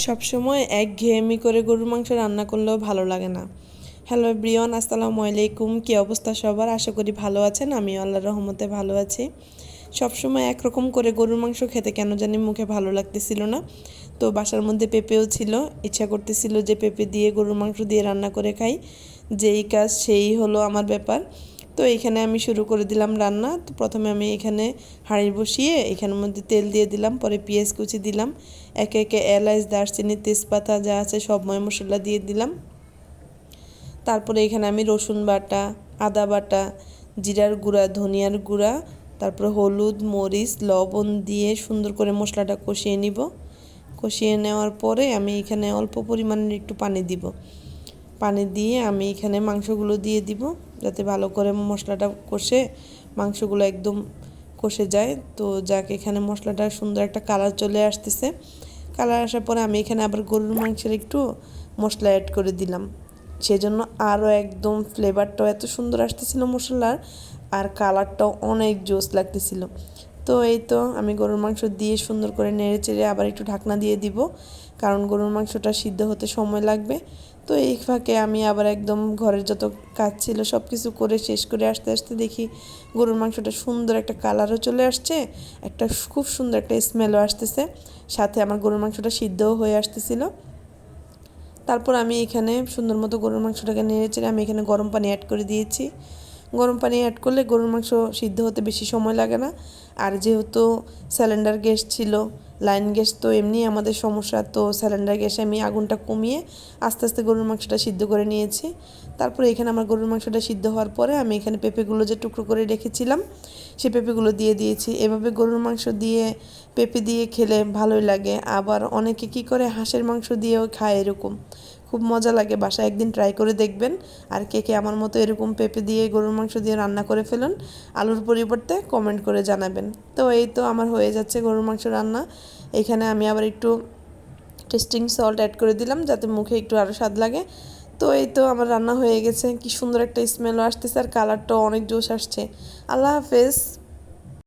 সবসময় একঘেয়েমি করে গরুর মাংস রান্না করলেও ভালো লাগে না। হ্যালো এভরিওয়ান, আসসালামু আলাইকুম। কী অবস্থা সবার? আশা করি ভালো আছেন। আমিও আল্লাহর রহমতে ভালো আছি। সবসময় একরকম করে গরুর মাংস খেতে কেন জানি মুখে ভালো লাগতেছিল না। তো বাসার মধ্যে পেঁপেও ছিল, ইচ্ছা করতেছিল যে পেঁপে দিয়ে গরুর মাংস দিয়ে রান্না করে খাই। যেই কাজ সেই হলো আমার ব্যাপার। তো এখানে আমি শুরু করে দিলাম রান্না। তো প্রথমে আমি এখানে হাঁড়ি বসিয়ে এখানের মধ্যে তেল দিয়ে দিলাম, পরে পেঁয়াজ কুচি দিলাম, একে একে এলাচ, দারচিনি, তেজপাতা যা আছে সব মশলা দিয়ে দিলাম। তারপরে এখানে আমি রসুন বাটা, আদা বাটা, জিরার গুঁড়া, ধনিয়ার গুঁড়া, তারপরে হলুদ, মরিচ, লবণ দিয়ে সুন্দর করে মশলাটা কষিয়ে নিব। কষিয়ে নেওয়ার পরে আমি এখানে অল্প পরিমাণের একটু পানি দিব। পানি দিয়ে আমি এখানে মাংসগুলো দিয়ে দিব, যাতে ভালো করে মশলাটা কষে মাংসগুলো একদম কষে যায়। তো যাক, এখানে মশলাটা সুন্দর একটা কালার চলে আসতেছে। কালার আসার পরে আমি এখানে আবার গরুর মাংসের একটু মশলা অ্যাড করে দিলাম। সেজন্য আরও একদম ফ্লেভারটাও এত সুন্দর আসতেছিল মশলার, আর কালারটাও অনেক জোস লাগতেছিল। তো এই তো আমি গরুর মাংস দিয়ে সুন্দর করে নেড়ে চেড়ে আবার একটু ঢাকনা দিয়ে দিব, কারণ গরুর মাংসটা সিদ্ধ হতে সময় লাগবে। তো এই ফাঁকে আমি আবার একদম ঘরের যত কাজ ছিল সব কিছু করে শেষ করে আস্তে আস্তে দেখি গরুর মাংসটা সুন্দর একটা কালারও চলে আসছে, একটা খুব সুন্দর একটা স্মেলও আসতেছে, সাথে আমার গরুর মাংসটা সিদ্ধও হয়ে আসতেছিল। তারপর আমি এখানে সুন্দর মতো গরুর মাংসটাকে নেড়ে চেড়ে আমি এখানে গরম পানি অ্যাড করে দিয়েছি। গরম পানি অ্যাড করলে গরুর মাংস সিদ্ধ হতে বেশি সময় লাগে না। আর যেহেতু সিলিন্ডার গ্যাস ছিল, লাইন গ্যাস তো এমনি আমাদের সমস্যা, তো সিলিন্ডার গ্যাসে আমি আগুনটা কমিয়ে আস্তে আস্তে গরুর মাংসটা সিদ্ধ করে নিয়েছি। তারপরে এখানে আমার গরুর মাংসটা সিদ্ধ হওয়ার পরে আমি এখানে পেঁপেগুলো যে টুকরো করে রেখেছিলাম সে পেঁপেগুলো দিয়ে দিয়েছি। এভাবে গরুর মাংস দিয়ে পেঁপে দিয়ে খেলে ভালোই লাগে। আবার অনেকে কি করে হাঁসের মাংস দিয়েও খায়, এরকম খুব মজা লাগে। বাসায় একদিন ট্রাই করে দেখবেন। আর কে কে আমার মতো এরকম পেঁপে দিয়ে গরুর মাংস দিয়ে রান্না করে ফেলুন, আলুর পরিবর্তে কমেন্ট করে জানাবেন। তো এই তো আমার হয়ে যাচ্ছে গরুর মাংস রান্না। এখানে আমি আবার একটু টেস্টিং সল্ট অ্যাড করে দিলাম, যাতে মুখে একটু আরও স্বাদ লাগে। তো এই তো আমার রান্না হয়ে গেছে। কি সুন্দর একটা স্মেলও আসতেছে, আর কালারটাও অনেক জোশ আসছে। আল্লাহ হাফেজ।